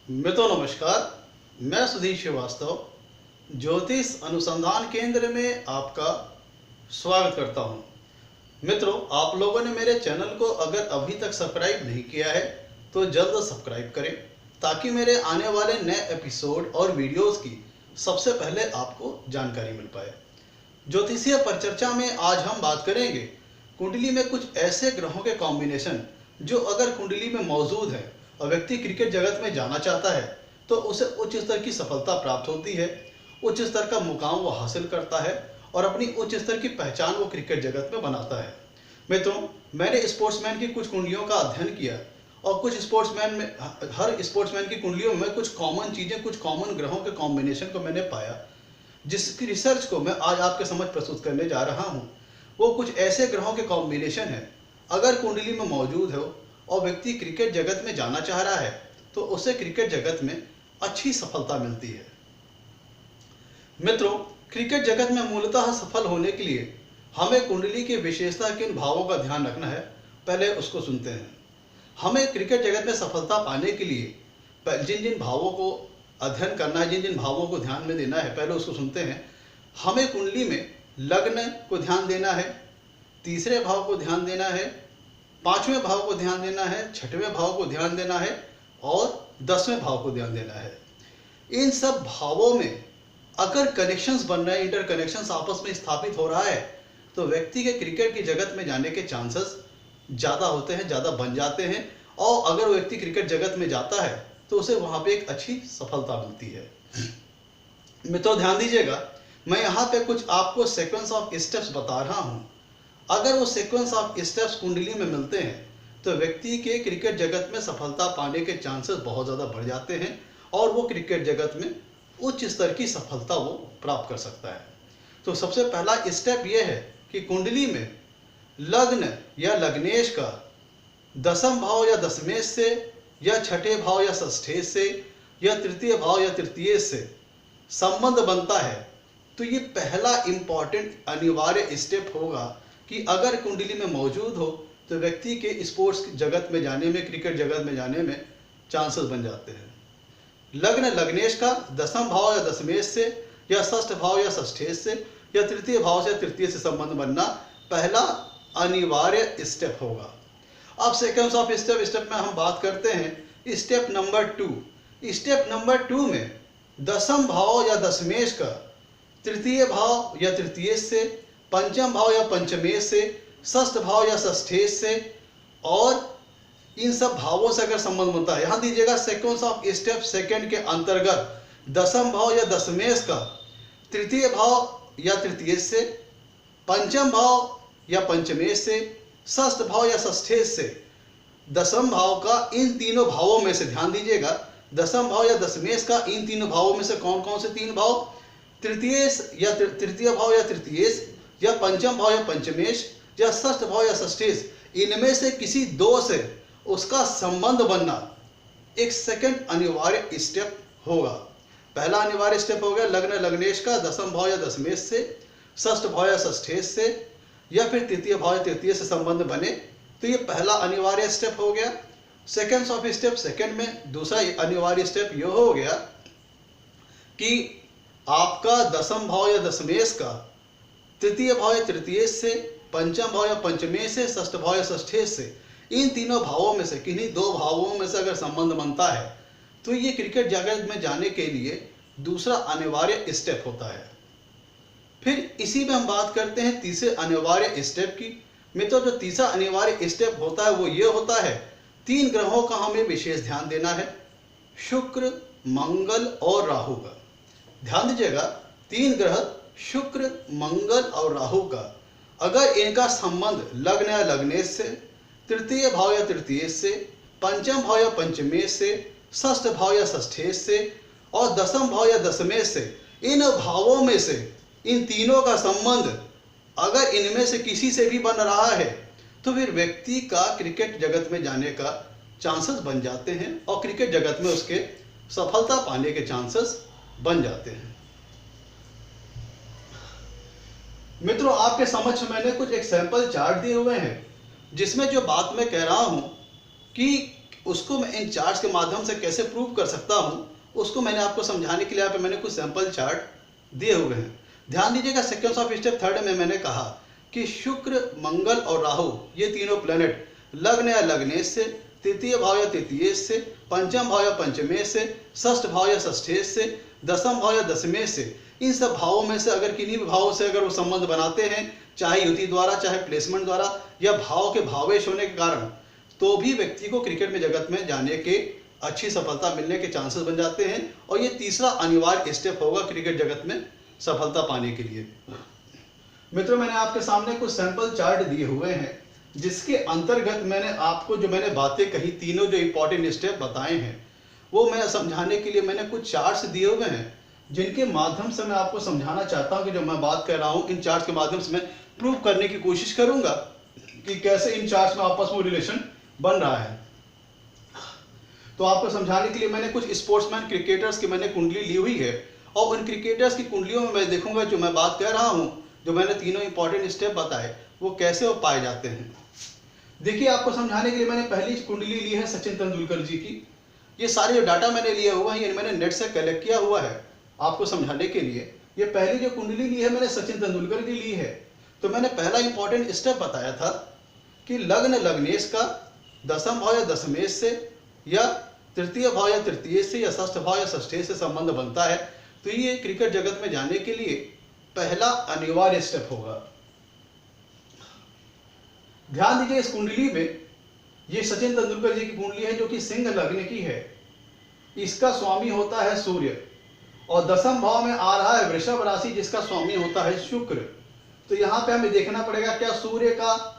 मित्रों नमस्कार। मैं सुधीर श्रीवास्तव ज्योतिष अनुसंधान केंद्र में आपका स्वागत करता हूं। मित्रों, आप लोगों ने मेरे चैनल को अगर अभी तक सब्सक्राइब नहीं किया है तो जल्द सब्सक्राइब करें ताकि मेरे आने वाले नए एपिसोड और वीडियोस की सबसे पहले आपको जानकारी मिल पाए। ज्योतिषीय परिचर्चा में आज हम बात करेंगे कुंडली में कुछ ऐसे ग्रहों के कॉम्बिनेशन जो अगर कुंडली में मौजूद है और व्यक्ति क्रिकेट जगत में जाना चाहता है तो उसे उच्च स्तर की सफलता प्राप्त होती है, उच्च स्तर का मुकाम वो हासिल करता है और अपनी उच्च स्तर की पहचान वो क्रिकेट जगत में बनाता है। मित्रों, मैंने स्पोर्ट्समैन की कुछ कुंडलियों का अध्ययन किया और कुछ स्पोर्ट्समैन में हर स्पोर्ट्समैन की कुंडलियों में कुछ कॉमन चीज़ें, कुछ कॉमन ग्रहों के कॉम्बिनेशन को मैंने पाया, जिसकी रिसर्च को मैं आज आपके समझ प्रस्तुत करने जा रहा हूँ। वो कुछ ऐसे ग्रहों के कॉम्बिनेशन है, अगर कुंडली में मौजूद हो और व्यक्ति क्रिकेट जगत में जाना चाह रहा है तो उसे क्रिकेट जगत में अच्छी सफलता मिलती है। मित्रों, क्रिकेट जगत में मूलतः सफल होने के लिए हमें कुंडली की विशेषता किन भावों का ध्यान रखना है, पहले उसको सुनते हैं। हमें क्रिकेट जगत में सफलता पाने के लिए जिन जिन भावों को अध्ययन करना है, जिन जिन भावों को ध्यान में देना है, पहले उसको सुनते हैं। हमें कुंडली में लग्न को ध्यान देना है, तीसरे भाव को ध्यान देना है, पांचवें भाव को ध्यान देना है, छठवें भाव को ध्यान देना है और 10वें भाव को ध्यान देना है। इन सब भावों में अगर कनेक्शंस बन रहे हैं, इंटर कनेक्शंस आपस में स्थापित हो रहा है तो व्यक्ति के क्रिकेट की जगत में जाने के चांसेस ज़्यादा होते हैं, ज़्यादा बन जाते हैं। और अगर वो व्यक्ति क्रिकेट जगत में जाता है तो उसे वहाँ पे एक अच्छी सफलता मिलती है। मित्रों ध्यान दीजिएगा, मैं यहाँ पे कुछ आपको सीक्वेंस ऑफ स्टेप्स बता रहा हूँ। अगर वो सीक्वेंस ऑफ स्टेप्स कुंडली में मिलते हैं तो व्यक्ति के क्रिकेट जगत में सफलता पाने के चांसेस बहुत ज़्यादा बढ़ जाते हैं और वो क्रिकेट जगत में उच्च स्तर की सफलता वो प्राप्त कर सकता है। तो सबसे पहला स्टेप ये है कि कुंडली में लग्न या लग्नेश का दसम भाव या दशमेश से या छठे भाव या षष्ठेश से या तृतीय भाव या तृतीय से संबंध बनता है तो ये पहला इंपॉर्टेंट अनिवार्य स्टेप होगा कि अगर कुंडली में मौजूद हो तो व्यक्ति के स्पोर्ट्स जगत में जाने में, क्रिकेट जगत में जाने में चांसेस बन जाते हैं। लग्न लग्नेश का दसम भाव या दशमेश से या षष्ठ भाव या षष्ठेश से या तृतीय भाव से तृतीय से संबंध बनना पहला अनिवार्य स्टेप होगा। अब सेकेंड्स ऑफ स्टेप में हम बात करते हैं स्टेप नंबर 2। स्टेप नंबर 2 में दसम भाव या दशमेश का तृतीय भाव या तृतीय से, पंचम भाव या पंचमेश से, षष्ठ भाव या षष्ठेश से और इन सब भावों से अगर संबंध बनता है, यहाँ दीजिएगा सीक्वेंस ऑफ स्टेप सेकंड के अंतर्गत दसम भाव या दशमेश का तृतीय भाव या तृतीय से, पंचम भाव या पंचमेश से, षष्ठ भाव या षष्ठेश से दसम भाव का इन तीनों भावों में से, ध्यान दीजिएगा, दसम भाव या दशमेश का इन तीनों भावों में से कौन कौन से तीन भाव, तृतीयेश या तृतीय भाव या तृतीयेश या पंचम भाव या पंचमेश या षष्ठ भाव या षष्ठेश, इनमें से किसी दो से उसका संबंध बनना एक सेकंड अनिवार्य स्टेप होगा। पहला अनिवार्य स्टेप हो गया लग्न लग्नेश का दसम भाव या दशमेश से, षष्ठ भाव या षष्ठेश से या फिर तृतीय भाव या तृतीय से संबंध बने, तो ये पहला अनिवार्य स्टेप हो गया। सेकेंड्स ऑफ स्टेप सेकंड में दूसरा अनिवार्य स्टेप यह हो गया कि आपका दसम भाव या दशमेश का तृतीय भाव या तृतीय से, पंचम भाव या पंचमेश से, षष्ठ भाव या षष्ठेश से, इन तीनों भावों में से किन्हीं दो भावों में से अगर संबंध बनता है तो ये क्रिकेट जगत में जाने के लिए दूसरा अनिवार्य स्टेप होता है। फिर इसी में हम बात करते हैं तीसरे अनिवार्य स्टेप की। मित्रों, जो तीसरा अनिवार्य स्टेप होता है वो ये होता है, तीन ग्रहों का हमें विशेष ध्यान देना है, शुक्र, मंगल और राहु का। ध्यान दीजिएगा, तीन ग्रह शुक्र, मंगल और राहु का अगर इनका संबंध लग्न या लग्नेश से, तृतीय भाव या तृतीय से, पंचम भाव या पंचमेश से, षष्ठ भाव या षष्ठेश से और दसम भाव या दशमेश से, इन भावों में से इन तीनों का संबंध अगर इनमें से किसी से भी बन रहा है तो फिर व्यक्ति का क्रिकेट जगत में जाने का चांसेस बन जाते हैं और क्रिकेट जगत में उसके सफलता पाने के चांसेस बन जाते हैं। मित्रों, आपके समक्ष मैंने कुछ एग्जाम्पल चार्ट दिए हुए हैं जिसमें जो बात मैं कह रहा हूं कि उसको मैं इन चार्ट्स के माध्यम से कैसे प्रूव कर सकता हूँ, उसको मैंने आपको समझाने के लिए यहाँ पे मैंने कुछ सैंपल चार्ट दिए हुए हैं। ध्यान दीजिएगा, सेकेंड्स ऑफ स्टेप थर्ड में मैंने कहा कि शुक्र, मंगल और राहु ये तीनों प्लैनेट लग्न या लग्नेश से, तृतीय भाव या तृतीयेश से, पंचम भाव या पंचमेश से, षष्ठ भाव या षष्ठेश से, दसम भाव या दशमेश से, इन सब भावों में से अगर किन्हीं भी भावों से अगर वो संबंध बनाते हैं, चाहे युति द्वारा, चाहे प्लेसमेंट द्वारा या भाव के भावेश होने के कारण, तो भी व्यक्ति को क्रिकेट में जगत में जाने के अच्छी सफलता मिलने के चांसेस बन जाते हैं। और ये तीसरा अनिवार्य स्टेप होगा क्रिकेट जगत में सफलता पाने के लिए। मित्रों, मैंने आपके सामने कुछ सैंपल चार्ट दिए हुए हैं, जिसके अंतर्गत मैंने आपको जो मैंने बातें कही, तीनों जो इंपॉर्टेंट स्टेप बताए हैं, वो मैं समझाने के लिए मैंने कुछ चार्ट्स दिए हुए हैं, जिनके माध्यम से मैं आपको समझाना चाहता हूं कि जो मैं बात कर रहा हूं, इन चार्ट्स के माध्यम से मैं प्रूव करने की कोशिश करूंगा कि कैसे इन चार्ट्स में आपस में रिलेशन बन रहा है। तो आपको समझाने के लिए मैंने कुछ स्पोर्ट्समैन क्रिकेटर्स की मैंने कुंडली ली हुई है, और उन क्रिकेटर्स की कुंडलियों में मैं देखूंगा जो मैं बात कर रहा हूं, जो मैंने तीनों इंपॉर्टेंट स्टेप बताए, वो कैसे वो पाए जाते हैं। देखिए, आपको समझाने के लिए मैंने पहली कुंडली ली है सचिन तेंदुलकर जी की। ये सारे जो डाटा मैंने लिया हुआ है, ये मैंने नेट से कलेक्ट किया हुआ है आपको समझाने के लिए। ये पहली जो कुंडली ली है मैंने सचिन तेंदुलकर की ली है। तो मैंने पहला इंपॉर्टेंट स्टेप बताया था कि लग्न लग्नेश का दसम भाव या दशमेश से, या तृतीय भाव या तृतीयेश से, या षष्ठ भाव या षष्ठेश से संबंध बनता है। तो ये क्रिकेट जगत में जाने के लिए पहला अनिवार्य स्टेप होगा। ध्यान दीजिए, इस कुंडली में ये सचिन तेंदुलकर जी की कुंडली है जो कि सिंह लग्न की है। इसका स्वामी होता है सूर्य, और दसम भाव में आ रहा है वृषभ राशि, जिसका स्वामी होता है शुक्र। तो यहाँ पे हमें देखना पड़ेगा क्या सूर्य का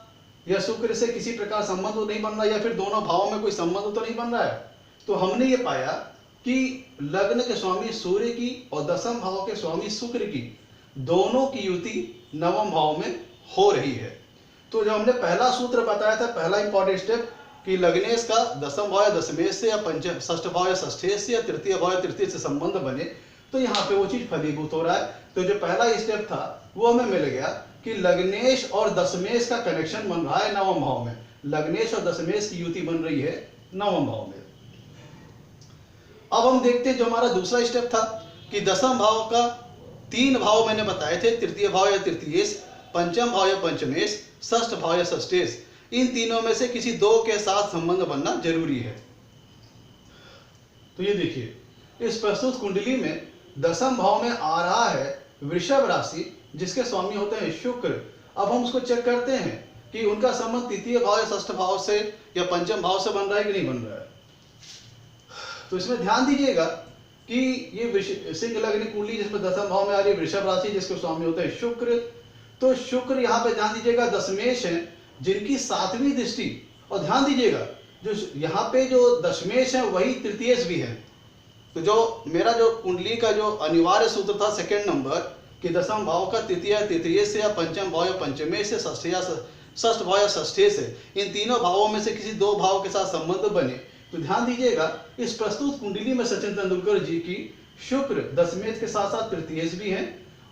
या शुक्र से किसी प्रकार संबंध तो नहीं बन रहा, या फिर दोनों भावों में कोई संबंध तो नहीं बन रहा है। तो हमने ये पाया कि लग्न के स्वामी सूर्य की और दसम भाव के स्वामी शुक्र की, दोनों की युति नवम भाव में हो रही है। तो जो हमने पहला सूत्र बताया था, पहला इंपॉर्टेंट स्टेप, कि लग्नेश का दसम भाव या दशमेश से, या पंचम षष्ठ भाव या षष्ठेश से, या तृतीय भाव या तृतीय से संबंध बने, तो यहाँ पे वो चीज फलीभूत हो रहा है। तो जो पहला स्टेप था वो हमें मिल गया कि लग्नेश और दशमेश का कनेक्शन बन रहा है नवम भाव में। लग्नेश और दशमेश की युति बन रही है नवम भाव में। अब हम देखते हैं जो हमारा दूसरा स्टेप था कि दसम भाव का तीन भाव मैंने बताए थे, तृतीय भाव या तृतीयेश, पंचम भाव या पंचमेश, षष्ठ भाव या षष्ठेश। इन तीनों में से किसी दो के साथ संबंध बनना जरूरी है। तो ये देखिए, इस प्रस्तुत कुंडली में दसम भाव में आ रहा है वृषभ राशि, जिसके स्वामी होते हैं शुक्र। अब हम उसको चेक करते हैं कि उनका संबंध तृतीय भाव या षष्ठ भाव से या पंचम भाव से बन रहा है कि नहीं बन रहा है। तो इसमें ध्यान दीजिएगा कि ये सिंह लग्न कुंडली जिसमें दसम भाव में आ रही है वृषभ राशि, जिसके स्वामी होते हैं शुक्र। तो शुक्र यहाँ पे ध्यान दीजिएगा दशमेश है, जिनकी सातवीं दृष्टि, और ध्यान दीजिएगा जो यहाँ पे जो दशमेश है वही तृतीयेश भी है। तो जो मेरा जो कुंडली का जो अनिवार्य सूत्र था सेकंड नंबर, कि दसम भाव का तृतीय से, या पंचम भाव या पंचमेश से, षष्ठ भाव या षष्ठेश से, इन तीनों भावों में से किसी दो भाव के साथ संबंध बने। तो ध्यान दीजिएगा, इस प्रस्तुत कुंडली में सचिन तेंदुलकर जी की शुक्र दशमेश के साथ साथ तृतीयेश भी है,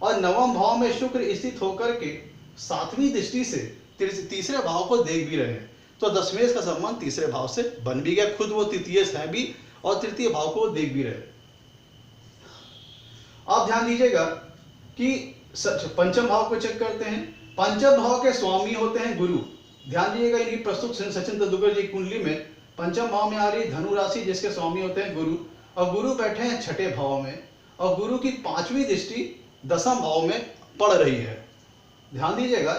और नवम भाव में शुक्र स्थित होकर के सातवीं दृष्टि से तीसरे भाव को देख भी रहे हैं। तो दशमेश का संबंध तीसरे भाव से बन भी गया, खुद वो तृतीयेश है भी, और तृतीय भाव को देख भी रहे। आप ध्यान दीजिएगा कि पंचम भाव को चेक करते हैं। पंचम भाव के स्वामी होते हैं गुरु। ध्यान दीजिएगा, इनकी प्रस्तुत सचिन तेंदुलकर जी कुंडली में पंचम भाव में आ रही धनु राशि, जिसके स्वामी होते हैं गुरु, और गुरु बैठे हैं छठे भाव में, और गुरु की पांचवी दृष्टि दसम भाव में पड़ रही है। ध्यान दीजिएगा,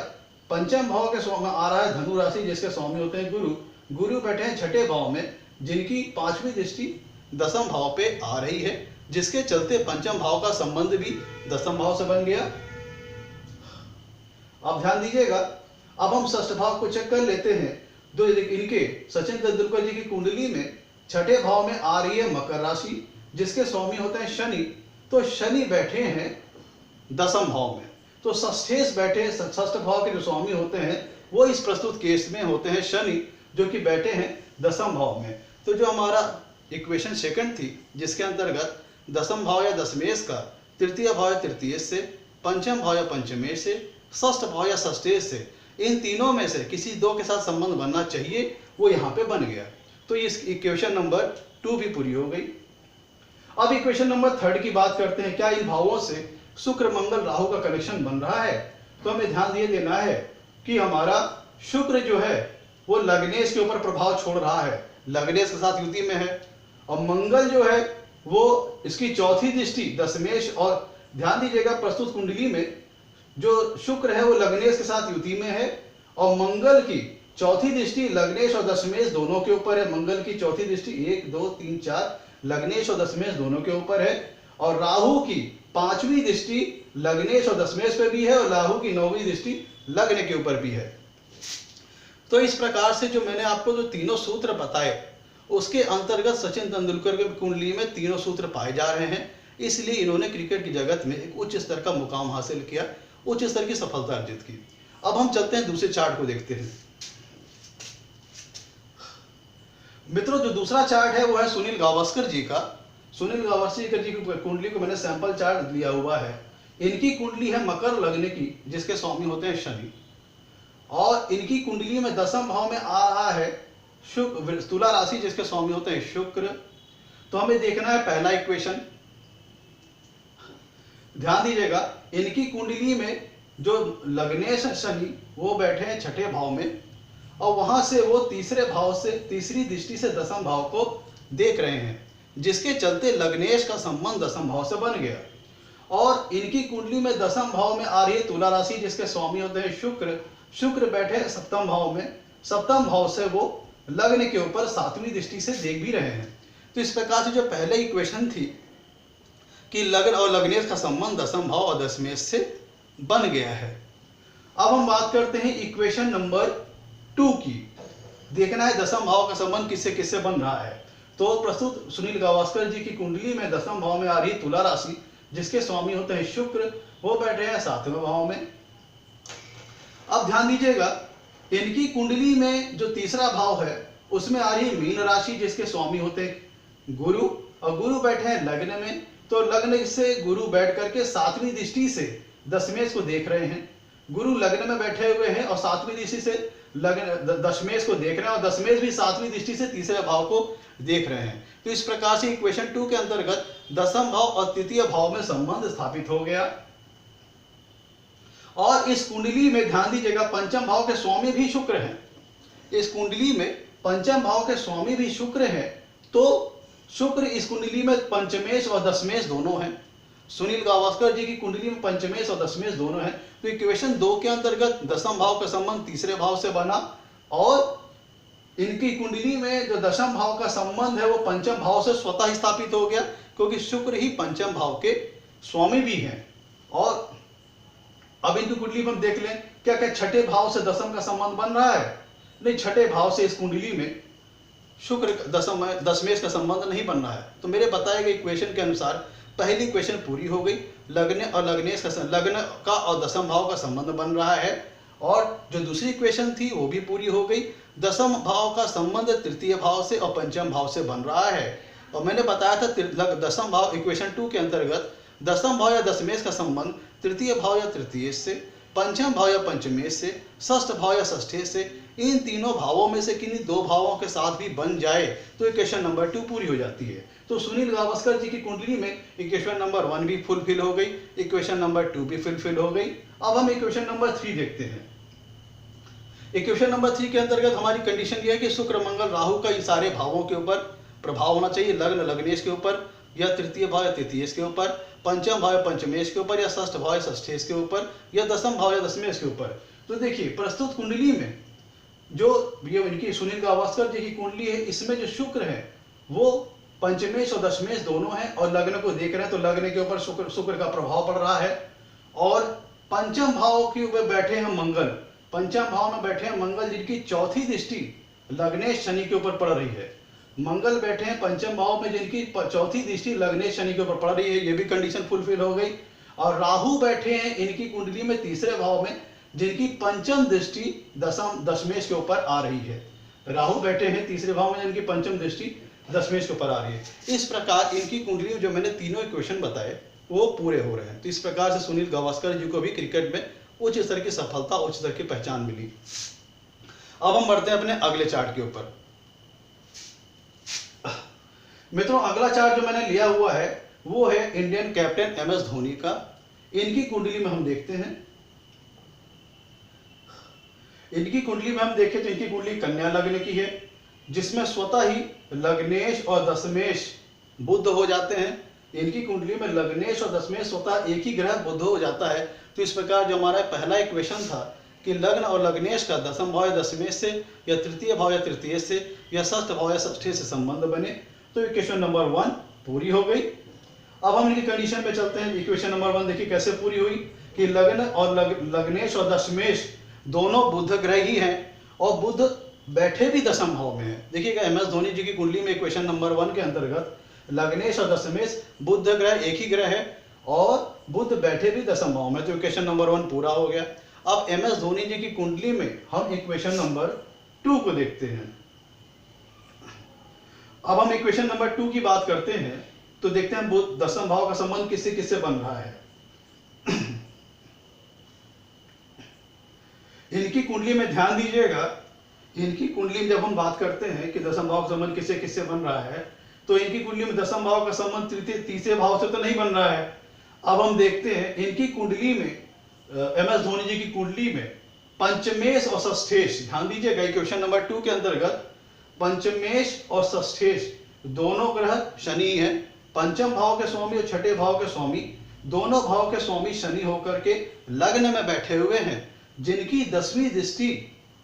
पंचम भाव के स्वामी आ रहा है धनु राशि, जिसके स्वामी होते हैं गुरु, गुरु बैठे हैं छठे भाव में, जिनकी पांचवी दृष्टि दसम भाव पे आ रही है, जिसके चलते पंचम भाव का संबंध भी दसम भाव से बन गया। अब ध्यान दीजिएगा, अब हम षष्ठ भाव को चेक कर लेते हैं। जो इनके सचिन तेंदुलकर जी की कुंडली में छठे भाव में आ रही है मकर राशि, जिसके स्वामी होते हैं शनि। तो शनि बैठे हैं दसम भाव में, तो षष्ठेश बैठे, षष्ठ भाव के जो स्वामी होते हैं वो इस प्रस्तुत केस में होते हैं शनि, जो कि बैठे हैं दसम भाव में। तो जो हमारा इक्वेशन सेकंड थी, जिसके अंतर्गत दसम भाव या दशमेश का तृतीय भाव या तृतीयेश से, पंचम भाव या पंचमेश से, षष्ठ भाव या षष्ठेश से, इन तीनों में से किसी दो के साथ संबंध बनना चाहिए, वो यहाँ पे बन गया। तो इस इक्वेशन नंबर 2 भी पूरी हो गई। अब इक्वेशन नंबर 3 की बात करते हैं। क्या इन भावों से शुक्र मंगल राहु का कनेक्शन बन रहा है? तो हमें ध्यान ये देना है कि हमारा शुक्र जो है वो लग्नेश के ऊपर प्रभाव छोड़ रहा है, लग्नेश के साथ युति में है। और मंगल जो है वो इसकी चौथी दृष्टि दशमेश, और ध्यान दीजिएगा प्रस्तुत कुंडली में जो शुक्र है वो लग्नेश के साथ युति में है, और मंगल की चौथी दृष्टि लग्नेश और दशमेश दोनों के ऊपर है। मंगल की चौथी दृष्टि 1 2 3 4 लग्नेश और दशमेश दोनों के ऊपर है, और राहु की 5वीं दृष्टि लग्नेश और दशमेश पे भी है, और राहु की 9वीं दृष्टि लग्न के ऊपर भी है। तो इस प्रकार से जो मैंने आपको जो तीनों सूत्र बताए उसके अंतर्गत सचिन तेंदुलकर के कुंडली में तीनों सूत्र पाए जा रहे हैं, इसलिए इन्होंने क्रिकेट की जगत में एक उच्च स्तर का मुकाम हासिल किया, उच्च स्तर की सफलता अर्जित की। अब हम चलते हैं दूसरे चार्ट को देखते हैं। मित्रों, जो दूसरा चार्ट है वो है सुनील गावस्कर जी का। सुनील गावस्कर जी की कुंडली को मैंने सैंपल चार्ट लिया हुआ है। इनकी कुंडली है मकर लग्न की, जिसके स्वामी होते हैं शनि, और इनकी कुंडली में 10वें भाव में आ रहा है शुक्र, तुला राशि, जिसके स्वामी होते हैं शुक्र। तो हमें देखना है पहला इक्वेशन। ध्यान दीजिएगा, इनकी कुंडली में जो लग्नेश शनि वो बैठे हैं 6ठे भाव में, और वहां से वो तीसरे भाव से तीसरी दृष्टि से 10वें भाव को देख रहे हैं, जिसके चलते लग्नेश का संबंध 10वें भाव से बन गया। और इनकी कुंडली में 10वें भाव में आ रही है तुला राशि, जिसके स्वामी होते हैं शुक्र। शुक्र बैठे 7वें भाव में, 7वें भाव से वो लग्न के ऊपर 7वीं दृष्टि से देख भी रहे हैं। तो इस प्रकार से जो पहले इक्वेशन थी कि लग्न और लग्नेश का संबंध 10वें भाव और दशमेश से बन गया है। अब हम बात करते हैं इक्वेशन नंबर 2 की। देखना है 10वें भाव का संबंध किससे किससे बन रहा है। तो प्रस्तुत सुनील गावस्कर जी की कुंडली में 10वें भाव में आ रही तुला राशि, जिसके स्वामी होते हैं शुक्र, वो बैठे हैं 7वें भाव में। अब ध्यान दीजिएगा, इनकी कुंडली में जो तीसरा भाव है उसमें आ रही मीन राशि, जिसके स्वामी होते हैं गुरु, और गुरु बैठे हैं लग्न में। तो लग्न से गुरु बैठ करके 7वीं दृष्टि से दशमेश को देख रहे हैं। गुरु लग्न में बैठे हुए हैं और 7वीं दृष्टि से लग्न दशमेश को देख रहे हैं, और दशमेश भी 7वीं दृष्टि से तीसरे भाव को देख रहे हैं। तो इस प्रकार से इक्वेशन 2 के अंतर्गत 10वें भाव और तृतीय भाव में संबंध स्थापित हो गया। और इस कुंडली में ध्यान दीजिएगा, पंचम भाव के स्वामी भी शुक्र हैं। इस कुंडली में पंचम भाव के स्वामी भी शुक्र हैं। तो शुक्र इस कुंडली में पंचमेश और दशमेश दोनों हैं। सुनील गावस्कर जी की कुंडली में पंचमेश और दशमेश दोनों हैं। तो इक्वेशन 2 के अंतर्गत 10वें भाव का संबंध तीसरे भाव से बना, और इनकी कुंडली में जो 10वें भाव का संबंध है वो पंचम भाव से स्वतः ही स्थापित हो गया, क्योंकि शुक्र ही पंचम भाव के स्वामी भी हैं। और अब इनकी कुंडली में हम देख लें, क्या क्या 6ठे भाव से 10वें का संबंध बन रहा है? नहीं, 6ठे भाव से इस कुंडली में शुक्र दशमेश का संबंध नहीं बन रहा है। तो मेरे बताए गए इक्वेशन के अनुसार पहली इक्वेशन पूरी हो गई। लग्न और लग्नेश का लग्न का और 10वें भाव का संबंध बन रहा है, और जो दूसरी इक्वेशन थी वो भी पूरी हो गई। 10वें भाव का संबंध तृतीय भाव से और पंचम भाव से बन रहा है। और मैंने बताया था 10वें भाव इक्वेशन 2 के अंतर्गत 10वें भाव या दशमेश का संबंध तृतीय भाव या तृतीयेश से, पंचम भाव या पंचमेश से, षष्ठ भाव या षष्ठेश से, इन तीनों भावों में से किन्हीं 2 भावों के साथ भी बन जाए तो इक्वेशन नंबर 2 पूरी हो जाती है। तो सुनील गावस्कर जी की कुंडली में इक्वेशन नंबर 1 भी फुलफिल हो गई, इक्वेशन नंबर 2 भी फुलफिल हो गई। अब हम इक्वेशन नंबर 3 देखते हैं। इक्वेशन नंबर 3 के अंतर्गत हमारी कंडीशन ये है कि शुक्र मंगल राहु का इन सारे भावों के ऊपर प्रभाव होना चाहिए। लग्न लग्नेश के ऊपर, या तृतीय भाव या तृतीयेश के ऊपर, पंचम भाव या पंचमेश के ऊपर, या षष्ठ भाव या षष्ठेश के ऊपर, या 10वें भाव या दशमेश के ऊपर। तो देखिए, प्रस्तुत कुंडली में जो ये इनकी सुनील गावस्कर जी की कुंडली है, इसमें जो शुक्र है वो पंचमेश और दशमेश दोनों हैं, और लग्न को देख रहे हैं तो लग्न के ऊपर शुक्र का प्रभाव पड़ रहा है। और पंचम भाव के ऊपर बैठे हैं मंगल, पंचम भाव में बैठे हैं मंगल, जिनकी चौथी दृष्टि लग्नेश शनि के ऊपर पड़ रही है। मंगल बैठे हैं पंचम भाव में, जिनकी चौथी दृष्टि लग्नेश शनि के ऊपर पड़ रही है, ये भी कंडीशन फुलफिल हो गई। और राहु बैठे हैं इनकी कुंडली में तीसरे भाव में, जिनकी पंचम दृष्टि दशमेश के ऊपर आ रही है। राहु बैठे हैं तीसरे भाव में, जिनकी पंचम दृष्टि दशमेश के ऊपर आ रही है। इस प्रकार इनकी कुंडली में जो मैंने तीनों इक्वेशन बताए वो पूरे हो रहे हैं। तो इस प्रकार से सुनील गावस्कर जी को भी क्रिकेट में उच्च स्तर की सफलता, उच्च स्तर की पहचान मिली। अब हम बढ़ते हैं अपने अगले चार्ट के ऊपर। मित्रों अगला चार्ट जो मैंने लिया हुआ है वो है Indian captain M S Dhoni का। इनकी कुंडली में हम देखते हैं, इनकी कुंडली में हम देखें तो इनकी कुंडली कन्या लग्न की है, जिसमें स्वतः ही लग्नेश और दशमेश बुध हो जाते हैं। इनकी कुंडली में लग्नेश और दशमेश स्वतः एक ही ग्रह बुध हो जाता है। तो इस प्रकार जो हमारा पहला इक्वेशन था कि लग्न और लग्नेश का दशम भाव या दशमेश से या तृतीय भाव या तृतीय से या षष्ठ भाव या षष्ठे से संबंध बने, तो इक्वेशन नंबर 1 पूरी हो गई। अब हम इनकी कंडीशन पे चलते हैं। इक्वेशन नंबर 1 देखिए कैसे पूरी हुई कि लग्न और लग्नेश और दशमेश दोनों बुध ग्रह ही हैं और बुध बैठे भी दशम भाव में है। देखिएगा एम एस धोनी जी की कुंडली में इक्वेशन नंबर 1 के अंतर्गत लग्नेश और दशमेश बुध ग्रह एक ही ग्रह है और बुध बैठे भी दशम भाव में, तो इक्वेशन नंबर 1 पूरा हो गया। अब एम एस धोनी जी की कुंडली में हम इक्वेशन नंबर 2 को देखते हैं। अब हम इक्वेशन नंबर 2 की बात करते हैं तो देखते हैं बुध दशम भाव का संबंध किससे किससे बन रहा है। इनकी कुंडली में ध्यान दीजिएगा, इनकी कुंडली में जब हम बात करते हैं कि दशम भाव का संबंध किससे किससे बन रहा है, तो इनकी कुंडली में दशम भाव का संबंध तीसरे भाव से तो नहीं बन रहा है। अब हम देखते हैं इनकी कुंडली में एम एस धोनी जी की कुंडली में पंचमेश और षष्ठेश, ध्यान दीजिएगा इक्वेशन नंबर 2 के अंतर्गत पंचमेश और षष्ठेश दोनों ग्रह शनि है। पंचम भाव के स्वामी और छठे भाव के स्वामी दोनों भाव के स्वामी शनि होकर के लग्न में बैठे हुए हैं, जिनकी 10वीं दृष्टि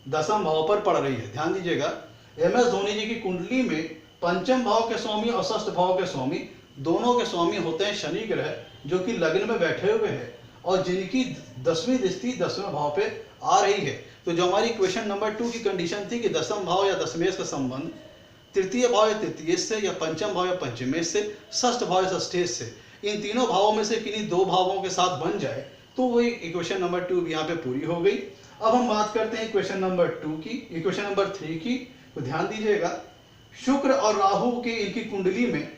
दशम भाव पर पड़ रही है। ध्यान दीजिएगा एम एस धोनी जी की कुंडली में पंचम भाव के स्वामी और षष्ठ भाव के स्वामी दोनों के स्वामी होते हैं शनि ग्रह, जो कि लग्न में बैठे हुए हैं और जिनकी 10वीं दृष्टि 10वें भाव पे आ रही है। तो जो हमारी इक्वेशन नंबर 2 की कंडीशन थी कि दशम भाव या दशमेश का संबंध तृतीय भाव या तृतीयेश से या पंचम भाव या पंचमेश से षष्ठ भाव या षष्ठेश से, इन तीनों भावों में से किन्हीं 2 भावों के साथ बन जाए तो वही इक्वेशन नंबर 2 यहाँ पे पूरी हो गई। अब हम बात करते हैं इक्वेशन नंबर 2 की, इक्वेशन नंबर 3 की। तो ध्यान दीजिएगा शुक्र और राहु की इनकी कुंडली में,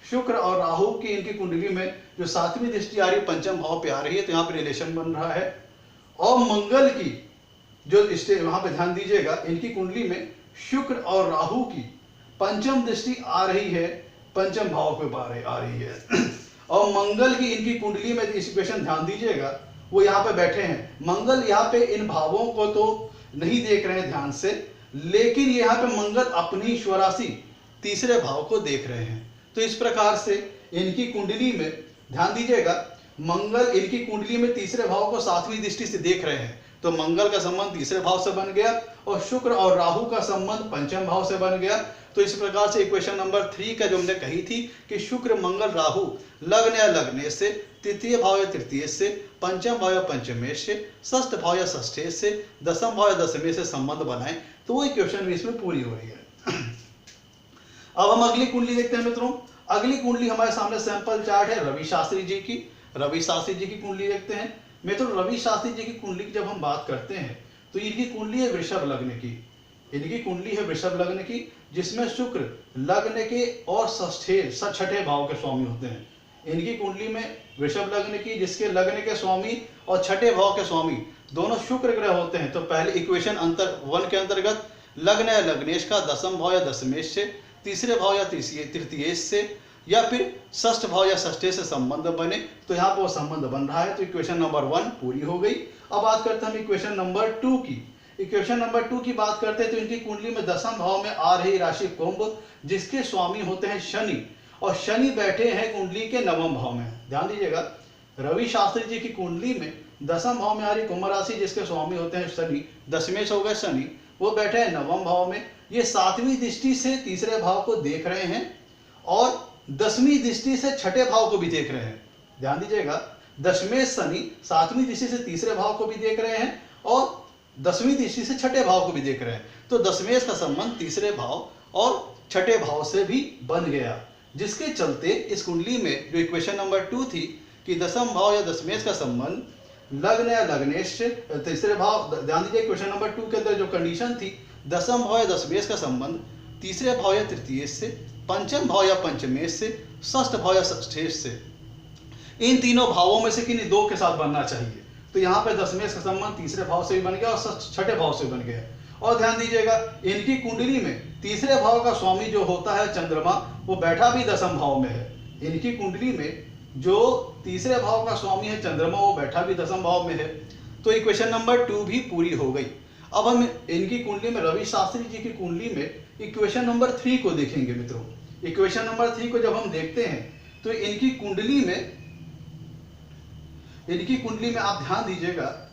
शुक्र और राहु की इनकी कुंडली में जो 7वीं दृष्टि आ रही है पंचम भाव पे आ रही है, तो यहाँ पे रिलेशन बन रहा है। और मंगल की जो वहां पे ध्यान दीजिएगा इनकी कुंडली में शुक्र और राहु की पंचम दृष्टि आ रही है, पंचम भाव पे आ रही है। और मंगल की इनकी कुंडली में इस इक्वेशन ध्यान दीजिएगा वो यहाँ पे बैठे हैं। मंगल यहाँ पे इन भावों को तो नहीं देख रहे हैं ध्यान से, लेकिन यहाँ पे मंगल अपनी स्वराशि तीसरे भाव को देख रहे हैं। तो इस प्रकार से इनकी कुंडली में ध्यान दीजिएगा मंगल इनकी कुंडली में तीसरे भाव को 7वीं दृष्टि से देख रहे हैं, तो मंगल का संबंध तीसरे भाव से बन गया और शुक्र और राहु का संबंध पंचम भाव से बन गया। तो इस प्रकार से इक्वेशन नंबर 3 का जो हमने कही थी कि शुक्र मंगल राहु लग्न या लग्नेश से, तृतीय भाव या तृतीय से, पंचम भाव या पंचमेश से, षष्ठ भाव या षष्ठेश से, दशम भाव या दशमेश से संबंध बनाए, तो वो इक्वेशन भी इसमें पूरी हो रही है। अब हम अगली कुंडली देखते हैं मित्रों। अगली कुंडली हमारे सामने सैंपल चार्ट है रवि शास्त्री जी की। रवि शास्त्री जी की कुंडली देखते हैं मित्रों। रवि शास्त्री जी की कुंडली की जब हम बात करते हैं तो इनकी कुंडली है वृषभ लग्न की, इनकी कुंडली है वृषभ लग्न की, जिसमें शुक्र लग्न के और छठे भाव के स्वामी होते हैं। इनकी कुंडली में वृषभ लग्न की, जिसके लग्न के स्वामी और छठे भाव के स्वामी दोनों शुक्र ग्रह होते हैं। तो पहले इक्वेशन 1 के अंतर्गत लग्न या लग्नेश का दशम भाव या दशमेश से, तीसरे भाव या तृतीयेश से, या फिर षष्ठ भाव या षष्ठे से संबंध बने, तो यहाँ पर वो संबंध बन रहा है। तो इक्वेशन नंबर 1 पूरी हो गई। अब बात करते हैं हम इक्वेशन नंबर 2 की। इक्वेशन नंबर 2 की बात करते हैं तो इनकी कुंडली में दशम भाव में आ रही राशि कुंभ, जिसके स्वामी होते हैं शनि, और शनि बैठे हैं कुंडली के 9वें भाव में। ध्यान दीजिएगा रवि शास्त्री जी की कुंडली में दशम भाव में आ रही कुंभ राशि, जिसके स्वामी होते हैं शनि, दशमेश हो गए शनि, वो बैठे हैं 9वें भाव में। ये 7वीं दृष्टि से तीसरे भाव को देख रहे हैं और 10वीं दृष्टि से छठे भाव को भी देख रहे हैं। ध्यान दीजिएगा दशमेश शनि 7वीं दृष्टि से तीसरे भाव को भी देख रहे हैं और 10वीं दृष्टि से छठे भाव को भी देख रहे हैं। तो दशमेश का संबंध तीसरे भाव और छठे भाव से भी बन गया, जिसके चलते इस कुंडली में जो इक्वेशन नंबर 2 थी कि दशम भाव या दशमेश का संबंध लग्न या लग्नेश से तीसरे भाव, ध्यान दीजिए इक्वेशन नंबर 2 के अंदर जो कंडीशन थी दशम भाव या दशमेश का संबंध तीसरे भाव या तृतीयेश से, पंचम भाव या पंचमेश से, षष्ठ भाव या षष्ठेश से, इन तीनों भावों में से किन्हीं 2 के साथ बनना चाहिए। तो यहाँ पे दशमेश का संबंध तीसरे भाव से भी बन गया और छठे भाव से बन गया। और ध्यान दीजिएगा इनकी कुंडली में तीसरे भाव का स्वामी जो होता है चंद्रमा, वो बैठा भी दसम भाव में है। इनकी कुंडली में जो तीसरे भाव का स्वामी है चंद्रमा, वो बैठा भी दसम भाव में है। तो इक्वेशन नंबर 2 भी पूरी हो गई। अब हम इनकी कुंडली में, रवि शास्त्री जी की कुंडली में इक्वेशन नंबर 3 को देखेंगे मित्रों। इक्वेशन नंबर 3 को जब हम देखते हैं तो इनकी कुंडली में आप ध्यान दीजिएगा,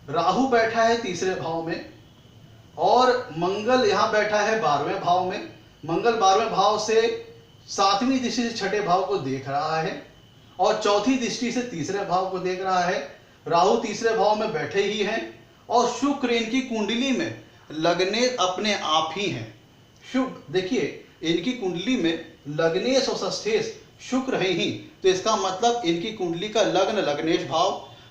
राहु बैठा है तीसरे भाव में और मंगल यहाँ बैठा है 12वें भाव में। मंगल 12वें भाव से 7वीं दृष्टि से छठे भाव को देख रहा है और चौथी दृष्टि से तीसरे भाव को देख रहा है। राहु तीसरे भाव में बैठे ही हैं और शुक्र इनकी कुंडली में लग्नेश अपने आप ही हैं। शुक्र देखिए, इनकी कुंडली में लग्नेश और षष्ठेश शुक्र है ही, तो इसका मतलब इनकी कुंडली का लग्न लग्नेश भाव,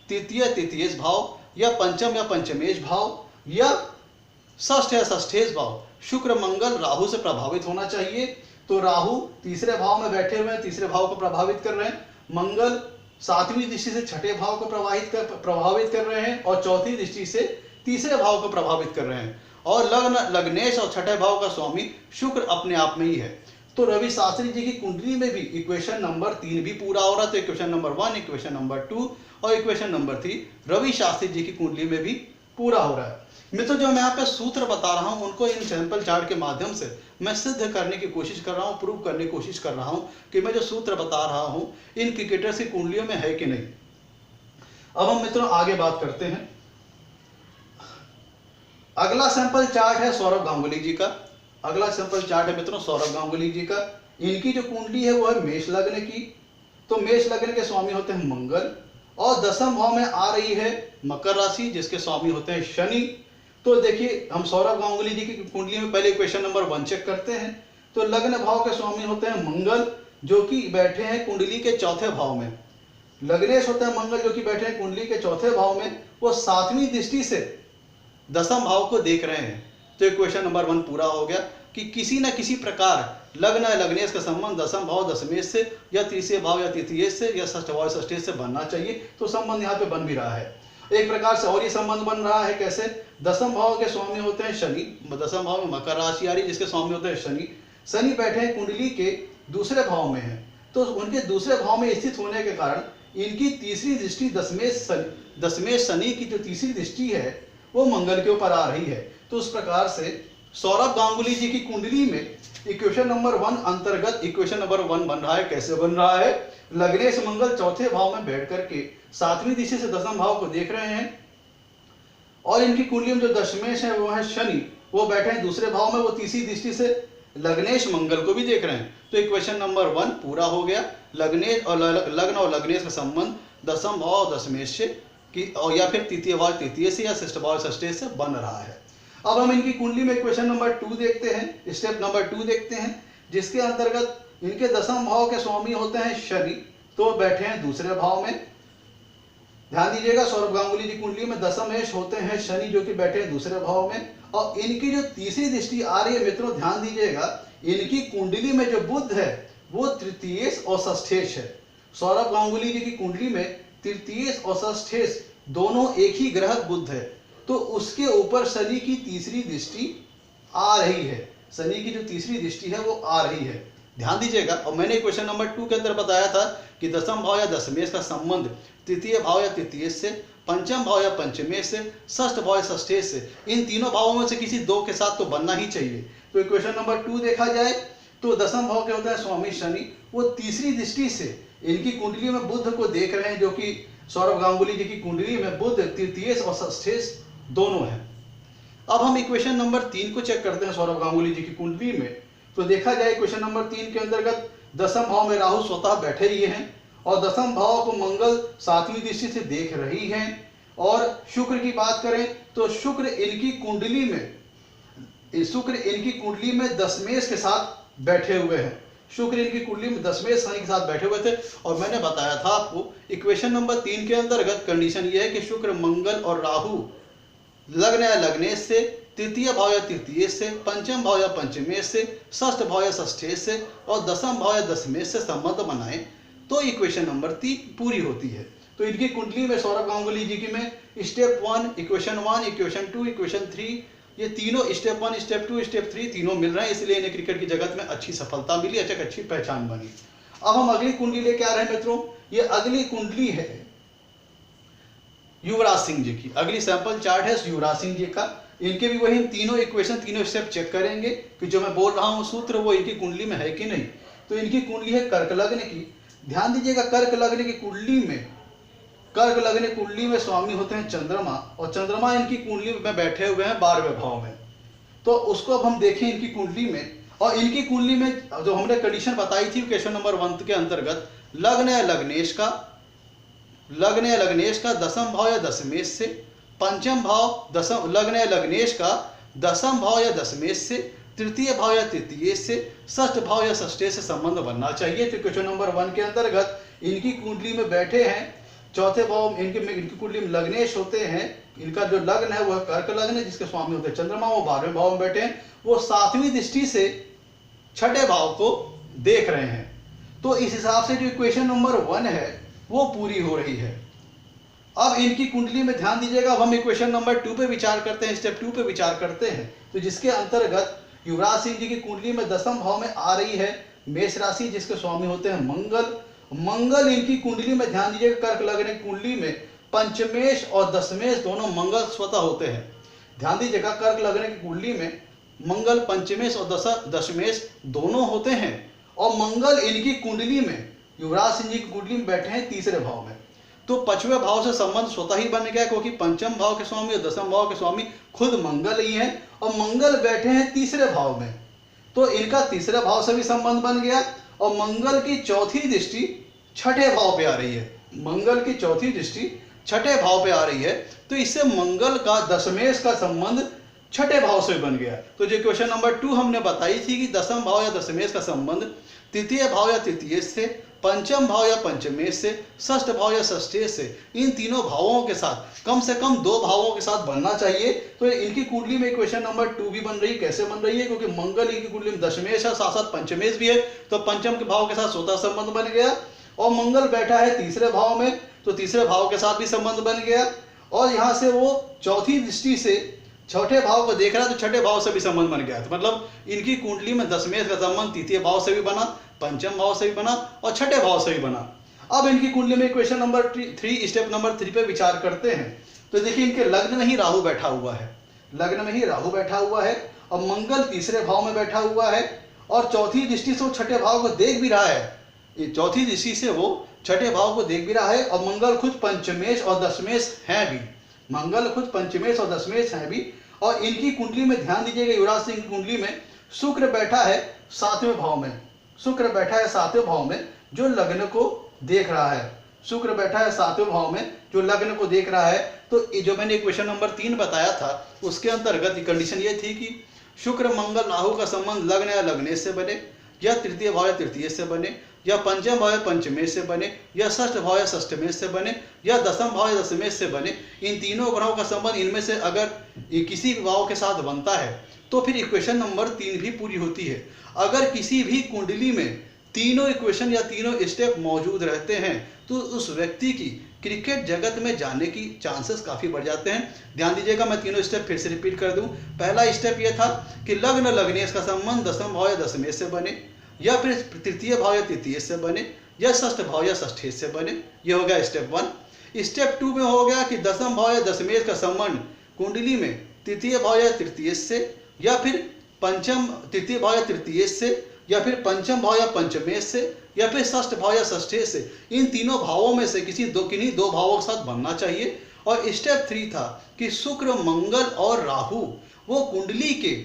तृतीयेश भाव या पंचम या पंचमेश भाव या षष्ठ या षष्ठेश भाव शुक्र मंगल राहु से प्रभावित होना चाहिए। तो राहु तीसरे भाव में बैठे हुए हैं, तीसरे भाव को प्रभावित कर रहे हैं। मंगल 7वीं दृष्टि से छठे भाव को प्रभावित कर रहे हैं और चौथी दृष्टि से तीसरे भाव को प्रभावित कर रहे हैं। और लग्नेश और छठे भाव का स्वामी शुक्र अपने आप में ही है। तो रवि शास्त्री जी की कुंडली में भी इक्वेशन नंबर 3 भी पूरा हो रहा है। तो इक्वेशन नंबर 1, इक्वेशन नंबर 2 और इक्वेशन नंबर 3 रवि शास्त्री जी की कुंडली में भी पूरा हो रहा है। मित्रों, जो मैं यहाँ पे सूत्र बता रहा हूँ उनको इन सैंपल चार्ट के माध्यम से मैं सिद्ध करने की कोशिश कर रहा हूँ, प्रूव करने की कोशिश कर रहा हूँ कि मैं जो सूत्र बता रहा हूँ इन क्रिकेटर्स की कुंडलियों में है कि नहीं। अब हम मित्रों आगे बात करते हैं। अगला सैंपल चार्ट है सौरभ गांगुली जी का। अगला सैंपल चार्ट है मित्रों सौरभ गांगुली जी का। इनकी जो कुंडली है वो है मेष लग्न की। तो मेष लग्न के स्वामी होते हैं मंगल और दसम भाव में आ रही है मकर राशि जिसके स्वामी होते हैं शनि। तो देखिए, हम सौरभ गांगुली जी की कुंडली में पहले इक्वेशन नंबर 1 चेक करते हैं। तो लग्न भाव के स्वामी होते हैं मंगल जो कि बैठे हैं कुंडली के चौथे भाव में। लग्नेश होता है मंगल जो कि बैठे हैं कुंडली के चौथे भाव में। वो 7वीं दृष्टि से दसम भाव को देख रहे हैं। तो इक्वेशन नंबर 1 पूरा हो गया कि किसी न किसी प्रकार लग्न या लग्नेश का संबंध दसम भाव दशमेश से या तीसरे भाव या तृतीयेश से या षष्ठ भाव षष्ठेश से बनना चाहिए। तो संबंध यहाँ पे बन भी रहा है एक प्रकार से। और ये संबंध बन रहा है कैसे? दसम भाव के स्वामी होते हैं शनि। दसम भाव में मकर राशि आ रही जिसके स्वामी होते हैं शनि। शनि बैठे हैं कुंडली के दूसरे भाव में है। तो उनके दूसरे भाव में स्थित होने के कारण इनकी तीसरी दृष्टि दशमेश शनि की जो तीसरी दृष्टि है वो मंगल के ऊपर आ रही है। तो उस प्रकार से सौरभ गांगुली जी की कुंडली में इक्वेशन नंबर 1 अंतर्गत इक्वेशन नंबर 1 बन रहा है। कैसे बन रहा है? लग्नेश मंगल चौथे भाव में बैठ करके 7वीं दिशा से दसम भाव को देख रहे हैं और इनकी कुंडली में जो दशमेश है वो है शनि, वो बैठे हैं दूसरे भाव में, वो तीसरी दृष्टि से लग्नेश मंगल को भी देख रहे हैं। तो इक्वेशन नंबर 1 पूरा हो गया। लग्नेश और लग्न और लग्नेश का संबंध दसम भाव और दशमेश से कि और या फिर तृतीय भाव तृतीय से या षष्ठ भाव षष्ठेश से बन रहा है। अब हम इनकी कुंडली में इक्वेशन नंबर 2 देखते हैं, स्टेप नंबर 2 देखते हैं, जिसके अंतर्गत इनके दसम भाव के स्वामी होते हैं शनि। तो बैठे हैं दूसरे भाव में। ध्यान दीजिएगा, सौरभ गांगुली जी कुंडली में दशमेश होते हैं शनि जो कि बैठे हैं दूसरे भाव में। और इनकी जो तीसरी दृष्टि आ रही है मित्रों, ध्यान दीजिएगा, इनकी कुंडली में जो बुध है वो तृतीयेश और षष्ठेश है। सौरभ गांगुली जी की कुंडली में तृतीयेश और षष्ठेश दोनों एक ही ग्रह बुध है। तो उसके ऊपर शनि की तीसरी दृष्टि आ रही है। शनि की जो तीसरी दृष्टि है वो आ रही है, ध्यान दीजिएगा। और मैंने क्वेश्चन नंबर 2 के अंदर बताया था कि दसम भाव या दशमेश का संबंध तृतीय भाव या तृतीयेश से, पंचम भाव या पंचमेश से, षष्ठ भाव या षष्ठेश से, इन तीनों भावों में से किसी 2 के साथ तो बनना ही चाहिए। तो इक्वेशन नंबर 2 देखा जाए तो दसम भाव के होता है स्वामी शनि, वो तीसरी दृष्टि से इनकी कुंडली में बुध को देख रहे हैं जो कि सौरभ गांगुली जी की कुंडली में बुध तृतीयेश और षष्ठेश दोनों हैं। अब हम इक्वेशन नंबर 3 को चेक करते हैं सौरभ गांगुली जी की कुंडली में। तो देखा जाए क्वेश्चन नंबर 3 के अंतर्गत दसम भाव में राहु स्वतः बैठे ही हैं और दसम भाव को मंगल 7वीं दृष्टि से देख रही हैं। और शुक्र की बात करें तो शुक्र इनकी कुंडली में दशमेश के साथ बैठे हुए हैं। शुक्र इनकी कुंडली में दशमेश शनि के साथ बैठे हुए थे। और मैंने बताया था आपको इक्वेशन नंबर 3 के अंतर्गत कंडीशन यह है कि शुक्र मंगल और राहु लग्न या लग्नेश से, तृतीय भाव या तृतीयेश से, पंचम भाव या पंचमेश से, षष्ठ भाव या षष्ठेश से और दसम भाव या दशमेश से संबंध बनाए तो इक्वेशन नंबर 3 पूरी होती है। तो इनकी कुंडली में सौरभ गांगुली जी की में स्टेप 1 इक्वेशन 1, इक्वेशन 2, इक्वेशन 3 ये तीनों स्टेप 1, स्टेप 2, स्टेप 3 तीनों मिल रहे हैं, इसलिए इन्हें क्रिकेट की जगत में अच्छी सफलता मिली, अच्छी पहचान बनी। अब हम अगली कुंडली लेके आ रहे हैं मित्रों। ये अगली कुंडली है युवराज सिंह जी की। अगली सैंपल चार्ट है युवराज सिंह जी का। इनके भी वही हम तीनों इक्वेशन, तीनों स्टेप चेक करेंगे कि जो मैं बोल रहा हूँ सूत्र वो इनकी कुंडली में है कि नहीं। तो इनकी कुंडली है कर्क लग्न की। ध्यान दीजिएगा, कर्क लग्न की कुंडली में, कर्क लग्न कुंडली में स्वामी होते हैं चंद्रमा, और चंद्रमा इनकी कुंडली में बैठे हुए हैं 12वें भाव में। तो उसको अब हम देखें इनकी कुंडली में, और इनकी कुंडली में जो हमने कंडीशन बताई थी क्वेश्चन नंबर 1 के अंतर्गत, लग्न या लग्नेश का, लग्न या लग्नेश का दसम भाव या दशमेश से, पंचम भाव दसम, लग्न या लग्नेश का दसम भाव या दशमेश से, तृतीय भाव या तृतीय से, षष्ठ भाव या षष्ठे से संबंध बनना चाहिए। तो क्वेश्चन नंबर 1 के अंतर्गत इनकी कुंडली में बैठे हैं चौथे भाव, इनकी कुंडली में लग्नेश होते हैं। इनका जो लग्न है वह कर्क लग्न है, जिसके स्वामी होते हैं चंद्रमा, वो 12वें भाव में बैठे हैं, वो 7वीं दृष्टि से छठे भाव को देख रहे हैं। तो इस हिसाब से जो इक्वेशन नंबर 1 है वो पूरी हो रही है। अब इनकी कुंडली में ध्यान दीजिएगा, अब हम इक्वेशन नंबर 2 पे विचार करते हैं, स्टेप 2 पे विचार करते हैं। तो जिसके अंतर्गत युवराज सिंह जी की कुंडली में दसम भाव में आ रही है मेष राशि, जिसके स्वामी होते हैं मंगल। मंगल इनकी कुंडली में ध्यान दीजिएगा, कर्क लग्न कुंडली में पंचमेश और दशमेश दोनों मंगल स्वतः होते हैं। ध्यान दीजिएगा, कर्क लग्न की कुंडली में मंगल पंचमेश और दशमेश दोनों होते हैं, और मंगल इनकी कुंडली में, युवराज सिंह जी की कुंडली में बैठे हैं 3रे भाव में। तो 5वें भाव से संबंध स्वतः ही बन गया, क्योंकि पंचम भाव के स्वामी और दसम भाव के स्वामी खुद मंगल ही हैं, और मंगल बैठे हैं 3रे भाव में। तो इनका 3रे भाव से भी संबंध बन गया, और मंगल की चौथी दृष्टि छठे भाव पे आ रही है। मंगल की चौथी दृष्टि छठे भाव पे आ रही है, तो इससे मंगल का दशमेश का संबंध छठे भाव से बन गया। तो जो क्वेश्चन नंबर 2 हमने बताई थी कि दसम भाव या दशमेश का संबंध तृतीय भाव या तृतीय से, पंचम भाव या पंचमेश से, षष्ठ भाव या षष्ठे से, इन तीनों भावों के साथ कम से कम 2 भावों के साथ बनना चाहिए। तो इनकी कुंडली में क्वेश्चन नंबर 2 भी बन रही है। कैसे बन रही है? क्योंकि मंगल इनकी कुंडली में दशमेश है, साथ साथ पंचमेश भी है, तो पंचम के भाव के साथ स्वतः संबंध बन गया। और मंगल बैठा है 3रे भाव में, तो 3रे भाव के साथ भी संबंध बन गया, और यहाँ से वो चौथी दृष्टि से छठे भाव को देख रहा है, तो छठे भाव से भी संबंध बन गया। तो मतलब इनकी कुंडली में दशमेश का संबंध तृतीय भाव से भी बना, पंचम भाव से भी बना, और छठे भाव से भी बना। अब इनकी कुंडली में क्वेश्चन नंबर 3, स्टेप नंबर 3 पे विचार करते हैं। तो देखिए, इनके लग्न में ही राहु बैठा हुआ है, लग्न में ही राहु बैठा हुआ है, और मंगल 3रे भाव में बैठा हुआ है, और चौथी दृष्टि से वो छठे भाव को देख भी रहा है। ये चौथी दृष्टि से वो छठे भाव को देख भी रहा है, और मंगल खुद पंचमेश और दशमेश हैं भी, मंगल खुद पंचमेश और दशमेश हैं भी। और इनकी कुंडली में ध्यान दीजिएगा, युवराज सिंह की कुंडली में शुक्र बैठा है 7वें भाव में, शुक्र बैठा है 7वें भाव में, जो लग्न को देख रहा है। शुक्र बैठा है 7वें भाव में, जो लग्न को देख रहा है। तो जो मैंने क्वेश्चन नंबर 3 बताया था, उसके अंतर्गत कंडीशन ये थी कि शुक्र मंगल राहु का संबंध लग्न या लग्नेश से बने, या तृतीय भाव या तृतीय से बने, या पंचम भाव या पंचमेश से बने, या षष्ठ भाव या षष्ठमेश से बने, या दसम भाव या दशमेश से बने। इन तीनों ग्रहों का संबंध इनमें से अगर किसी भाव के साथ बनता है, तो फिर इक्वेशन नंबर 3 भी पूरी होती है। अगर किसी भी कुंडली में तीनों इक्वेशन या तीनों स्टेप मौजूद रहते हैं, तो उस व्यक्ति की क्रिकेट जगत में जाने की चांसेस काफ़ी बढ़ जाते हैं। ध्यान दीजिएगा, मैं तीनों स्टेप फिर से रिपीट कर दूं। पहला स्टेप यह था कि लग्न लग्नेश का संबंध दसम भाव या दशमेश से बने, या फिर तृतीय भाव या तृतीय से बने, या षष्ठ भाव या षष्ठे से बने। यह हो गया स्टेप 1। स्टेप 2 में हो गया कि दसम भाव या दशमेश का संबंध कुंडली में तृतीय भाव या तृतीय से, या फिर तृतीय भाव या तृतीय से, या फिर पंचम भाव या पंचमेश से, या फिर षष्ठ भाव या षष्ठे से। इन तीनों भावों में से किन्हीं दो भावों के साथ बनना चाहिए। और स्टेप 3 था कि शुक्र मंगल और राहु वो कुंडली के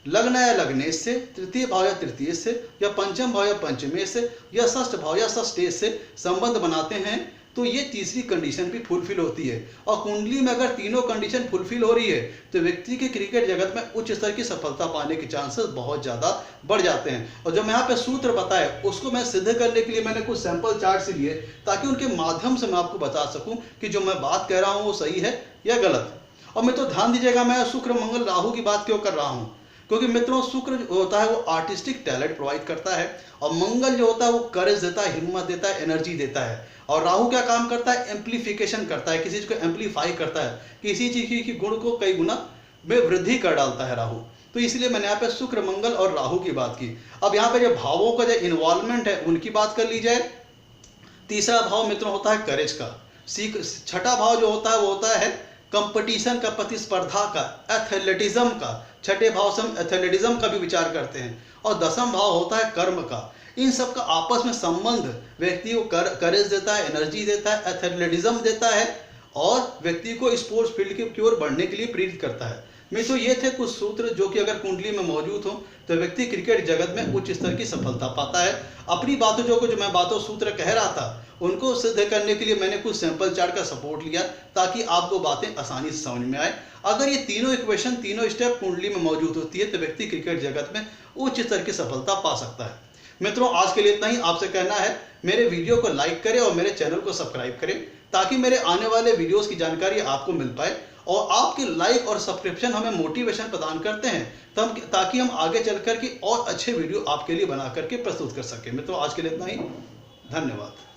लग्न या लग्नेश से, तृतीय भाव या तृतीय से, या पंचम भाव या पंचमेश से, या षष्ठ भाव या षष्ठे से संबंध बनाते हैं। तो ये तीसरी कंडीशन भी फुलफिल होती है। और कुंडली में अगर तीनों कंडीशन फुलफिल हो रही है, तो व्यक्ति के क्रिकेट जगत में उच्च स्तर की सफलता पाने के चांसेस बहुत ज़्यादा बढ़ जाते हैं। और जो मैं यहाँ पे सूत्र बताया, उसको मैं सिद्ध करने के लिए मैंने कुछ सैंपल चार्ट से लिए, ताकि उनके माध्यम से मैं आपको बता सकूँ कि जो मैं बात कह रहा हूँ वो सही है या गलत। और मैं तो ध्यान दीजिएगा, मैं शुक्र मंगल राहु की बात क्यों कर रहा हूँ, क्योंकि मित्रों शुक्र जो होता है वो आर्टिस्टिक टैलेंट प्रोवाइड करता है, और मंगल जो होता है वो करेज देता है, हिम्मत देता है, एनर्जी देता है। और राहु क्या काम करता है? एम्प्लीफिकेशन करता है, किसी चीज को एम्प्लीफाई करता है, किसी चीज की गुण को कई गुना में वृद्धि कर डालता है राहु। तो इसलिए मैंने यहाँ पे शुक्र, मंगल और राहु की बात की। अब यहाँ पे जो भावों का जो इन्वॉल्वमेंट है उनकी बात कर ली जाए। तीसरा भाव मित्रों होता है करेज का। छठा भाव जो होता है वो होता है कंपटीशन का, प्रतिस्पर्धा का, एथलेटिज्म का। छठे भाव से हम एथलेटिज्म का भी विचार करते हैं। और दसम भाव होता है कर्म का। इन सब का आपस में संबंध व्यक्ति को करेज देता है, एनर्जी देता है, एथलेटिज्म देता है और व्यक्ति को स्पोर्ट्स फील्ड की ओर बढ़ने के लिए प्रेरित करता है। मित्रों ये थे कुछ सूत्र जो कि अगर कुंडली में मौजूद हो तो व्यक्ति क्रिकेट जगत में उच्च स्तर की सफलता पाता है। अपनी बातों जो मैं बातों सूत्र कह रहा था उनको सिद्ध करने के लिए मैंने कुछ सैंपल चार्ट का सपोर्ट लिया ताकि आपको बातें आसानी से समझ में आए। अगर ये तीनों इक्वेशन, तीनों स्टेप कुंडली में मौजूद होती है तो व्यक्ति क्रिकेट जगत में उच्च स्तर की सफलता पा सकता है। मित्रों आज के लिए इतना ही। आपसे कहना है मेरे वीडियो को लाइक करें और मेरे चैनल को सब्सक्राइब करें ताकि मेरे आने वाले वीडियोस की जानकारी आपको मिल पाए। और आपके लाइक और सब्सक्रिप्शन हमें मोटिवेशन प्रदान करते हैं ताकि हम आगे चल कर के और अच्छे वीडियो आपके लिए बना करके प्रस्तुत कर सकें। मित्रों आज के लिए इतना ही। धन्यवाद।